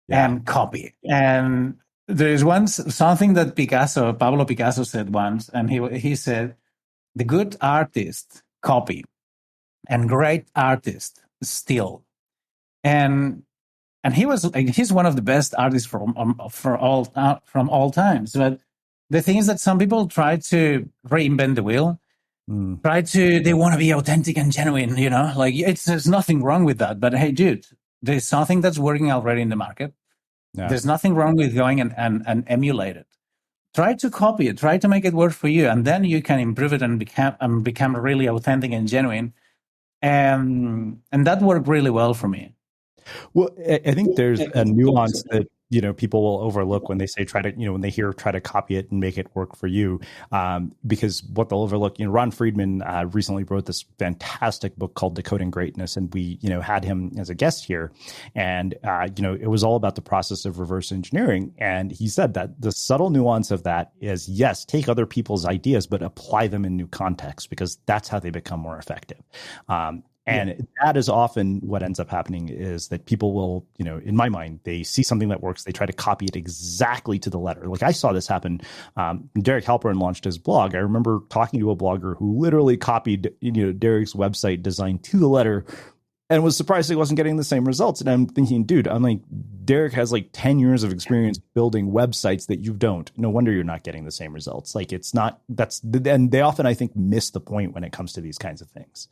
Speaker 1: And copy. And there's something that Pablo Picasso said once, and he said, the good artist copy and great artist steal. And he's one of the best artists from all times. But the thing is that some people try to reinvent the wheel, they want to be authentic and genuine, like there's nothing wrong with that. But hey, dude, there's something that's working already in the market. Yeah. There's nothing wrong with going and emulate it. Try to copy it, try to make it work for you, and then you can improve it and become really authentic and genuine. And that worked really well for me.
Speaker 3: Well, I think there's a nuance that people will overlook when they say try to copy it and make it work for you, because what they'll overlook. Ron Friedman recently wrote this fantastic book called Decoding Greatness, and we had him as a guest here, and it was all about the process of reverse engineering, and he said that the subtle nuance of that is, yes, take other people's ideas but apply them in new contexts, because that's how they become more effective. And that is often what ends up happening, is that people will, in my mind, they see something that works, they try to copy it exactly to the letter. Like I saw this happen. Derek Halperin launched his blog. I remember talking to a blogger who literally copied, Derek's website design to the letter, and was surprised he wasn't getting the same results. And I'm thinking, dude, Derek has like 10 years of experience building websites that you don't. No wonder you're not getting the same results. Like and they often, I think, miss the point when it comes to these kinds of things.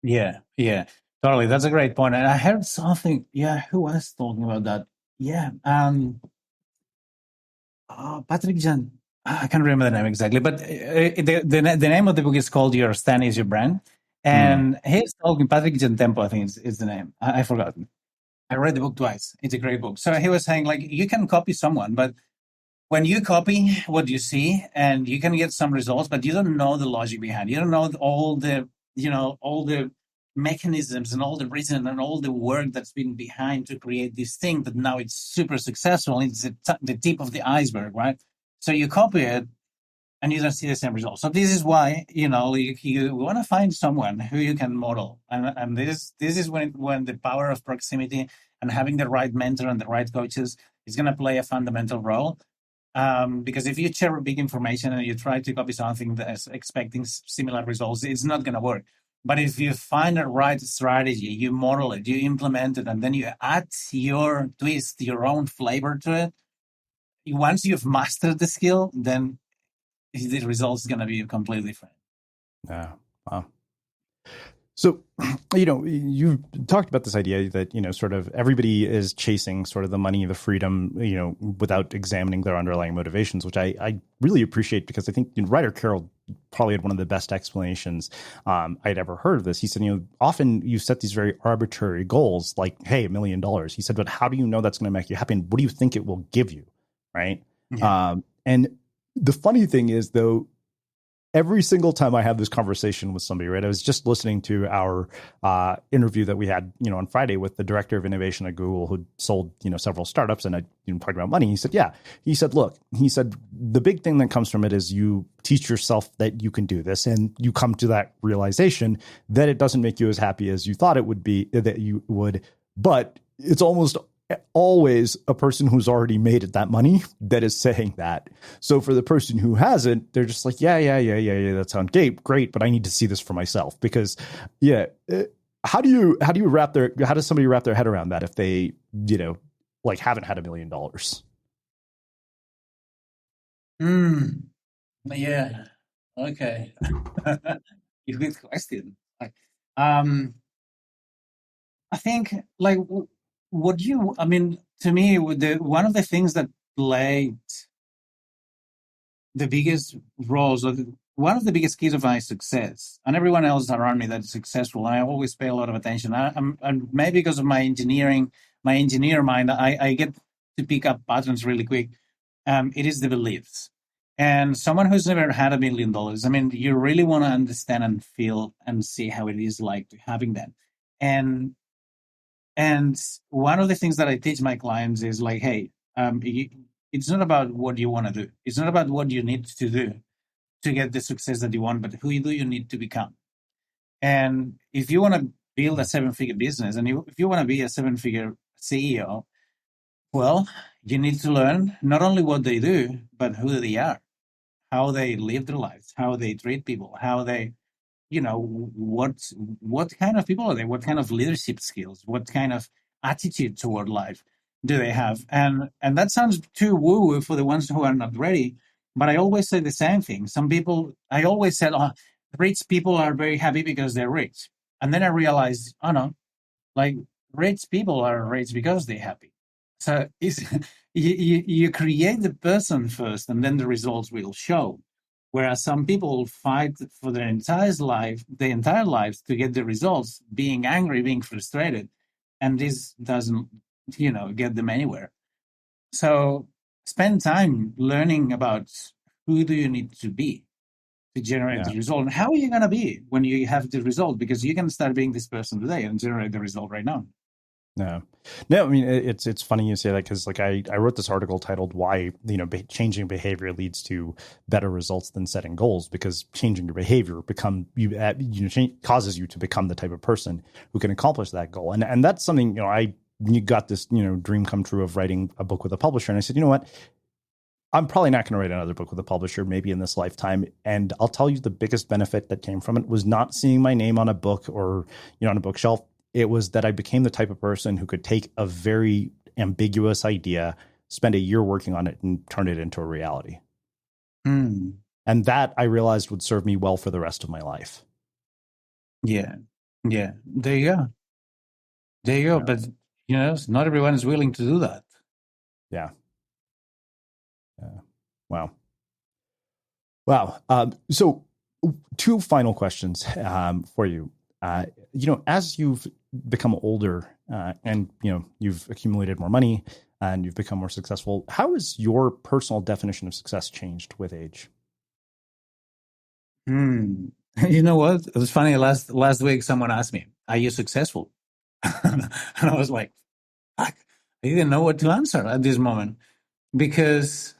Speaker 1: Yeah, totally. That's a great point. And I heard something. Yeah, who was talking about that? Yeah, Patrick Jan. I can't remember the name exactly, but the name of the book is called "Your Stand Is Your Brand," and he's talking. Patrick Jan Tempo, I think is the name. I forgot. I read the book twice. It's a great book. So he was saying, like, you can copy someone, but when you copy what you see, and you can get some results, but you don't know the logic behind. You don't know all the mechanisms and all the reason and all the work that's been behind to create this thing that now it's super successful. It's the tip of the iceberg, right? So you copy it and you don't see the same results. So this is why, you want to find someone who you can model. And this is when the power of proximity and having the right mentor and the right coaches is going to play a fundamental role. Because if you share big information and you try to copy something that's expecting similar results, it's not going to work. But if you find the right strategy, you model it, you implement it, and then you add your twist, your own flavor to it, once you've mastered the skill, then the results is going to be completely different.
Speaker 3: Yeah. Wow. So, you've talked about this idea that, sort of everybody is chasing sort of the money, the freedom, without examining their underlying motivations, which I really appreciate, because I think Ryder Carroll probably had one of the best explanations I'd ever heard of this. He said, often you set these very arbitrary goals like, hey, $1 million. He said, but how do you know that's going to make you happy? And what do you think it will give you? Right. Yeah. And the funny thing is, though, every single time I have this conversation with somebody, right? I was just listening to our interview that we had, on Friday with the director of innovation at Google, who sold, several startups, and I talked about money. He said, yeah. He said, look, the big thing that comes from it is you teach yourself that you can do this, and you come to that realization that it doesn't make you as happy as you thought it would be, that you would, but it's almost always a person who's already made it that money that is saying that. So for the person who hasn't, they're just like, yeah, that sounds great, but I need to see this for myself. Because how does somebody wrap their head around that if they, like, haven't had $1 million?
Speaker 1: Yeah. Okay. Good question. I think, like, to me, one of the things that played the biggest roles, or one of the biggest keys of my success, and everyone else around me that's successful, and I always pay a lot of attention. And maybe because of my engineer mind, I get to pick up patterns really quick. It is the beliefs. And someone who's never had $1 million, you really want to understand and feel and see how it is like having that. And one of the things that I teach my clients is like, hey, it's not about what you want to do. It's not about what you need to do to get the success that you want, but who do you need to become? And if you want to build a 7-figure business, and if you want to be a 7-figure CEO, well, you need to learn not only what they do, but who they are, how they live their lives, how they treat people, how they, what kind of people are they? What kind of leadership skills? What kind of attitude toward life do they have? And that sounds too woo-woo for the ones who are not ready. But I always say the same thing. I always said, rich people are very happy because they're rich. And then I realized, oh no, like, rich people are rich because they're happy. So you create the person first, and then the results will show. Whereas some people fight for their entire lives to get the results, being angry, being frustrated, and this doesn't, get them anywhere. So spend time learning about who do you need to be to generate the result, and how are you going to be when you have the result? Because you can start being this person today and generate the result right now.
Speaker 3: No, it's funny you say that, because like I wrote this article titled "Why Changing Behavior Leads to Better Results Than Setting Goals," because changing your behavior causes you to become the type of person who can accomplish that goal, and that's something you got this dream come true of writing a book with a publisher, and I said, you know what, I'm probably not going to write another book with a publisher, maybe in this lifetime. And I'll tell you, the biggest benefit that came from it was not seeing my name on a book or on a bookshelf. It was that I became the type of person who could take a very ambiguous idea, spend a year working on it, and turn it into a reality. And that, I realized, would serve me well for the rest of my life.
Speaker 1: Yeah. There you go. Yeah. But not everyone is willing to do that.
Speaker 3: Yeah. Wow. So, two final questions for you. As you've become older and you've accumulated more money and you've become more successful, how has your personal definition of success changed with age?
Speaker 1: You know what? It was funny. Last week, someone asked me, "Are you successful?" And I was like, "Fuck!" I didn't know what to answer at this moment, because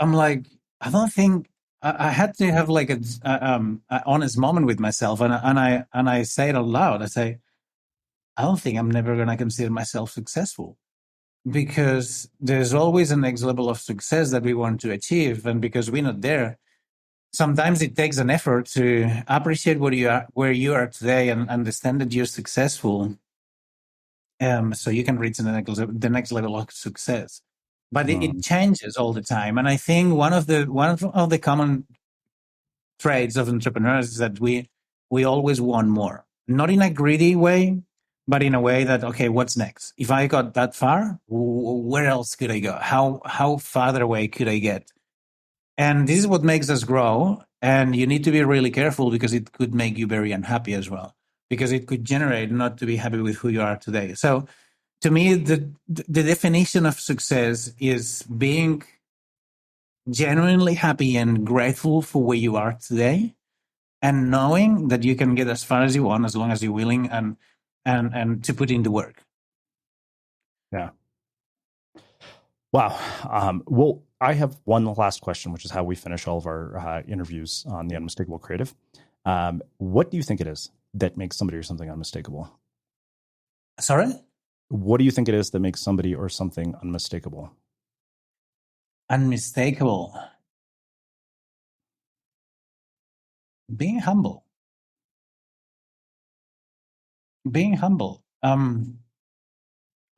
Speaker 1: I'm like, I don't think I had to have like an honest moment with myself, and I say it out loud. I say, I don't think I'm never going to consider myself successful, because there's always a next level of success that we want to achieve, and because we're not there, sometimes it takes an effort to appreciate where you are today, and understand that you're successful, so you can reach the next level of success. But it changes all the time, and I think one of the common traits of entrepreneurs is that we we always want more. Not in a greedy way, but in a way that, okay, what's next? If I got that far, where else could I go? How farther away could I get? And this is what makes us grow. And you need to be really careful because it could make you very unhappy as well, because it could generate not to be happy with who you are today. So to me, the definition of success is being genuinely happy and grateful for where you are today, and knowing that you can get as far as you want as long as you're willing and to put in the work.
Speaker 3: Yeah. Wow. Well, I have one last question, which is how we finish all of our interviews on the Unmistakable Creative. What do you think it is that makes somebody or something unmistakable?
Speaker 1: Sorry?
Speaker 3: What do you think it is that makes somebody or something unmistakable?
Speaker 1: Unmistakable. Being humble. Being humble.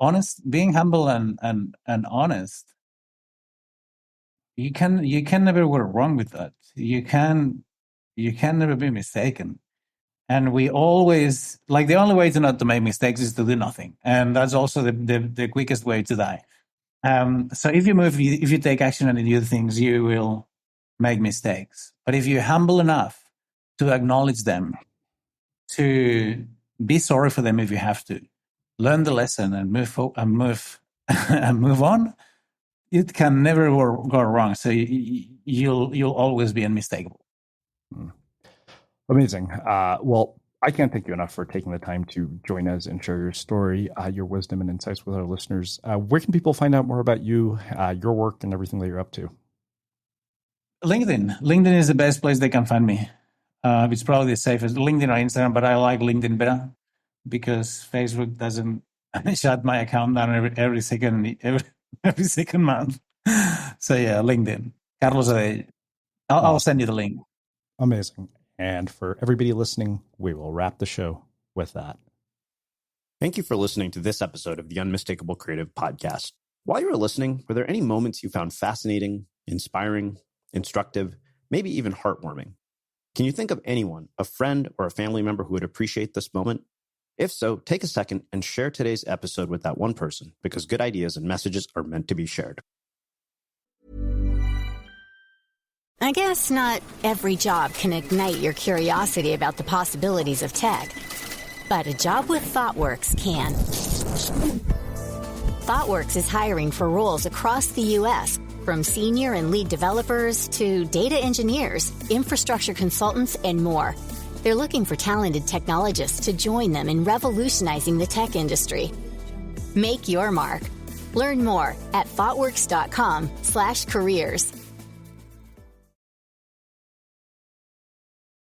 Speaker 1: Honest. Being humble and honest. You can never go wrong with that. You can never be mistaken. And we always, like, the only way to not to make mistakes is to do nothing. And that's also the quickest way to die. So if you take action and you do things, you will make mistakes. But if you're humble enough to acknowledge them, to be sorry for them if you have to, learn the lesson and move on, it can never go wrong. So you'll always be unmistakable.
Speaker 3: Amazing. Well, I can't thank you enough for taking the time to join us and share your story, your wisdom and insights with our listeners. Where can people find out more about you, your work, and everything that you're up to?
Speaker 1: LinkedIn. LinkedIn is the best place they can find me. It's probably the safest. LinkedIn or Instagram, but I like LinkedIn better because Facebook doesn't shut my account down every second month. So yeah, LinkedIn. Carlos Adell. I'll send you the link.
Speaker 3: Amazing. And for everybody listening, we will wrap the show with that.
Speaker 2: Thank you for listening to this episode of the Unmistakable Creative Podcast. While you were listening, were there any moments you found fascinating, inspiring, instructive, maybe even heartwarming? Can you think of anyone, a friend or a family member who would appreciate this moment? If so, take a second and share today's episode with that one person, because good ideas and messages are meant to be shared.
Speaker 7: I guess not every job can ignite your curiosity about the possibilities of tech, but a job with ThoughtWorks can. ThoughtWorks is hiring for roles across the U.S., from senior and lead developers to data engineers, infrastructure consultants, and more. They're looking for talented technologists to join them in revolutionizing the tech industry. Make your mark. Learn more at thoughtworks.com/careers.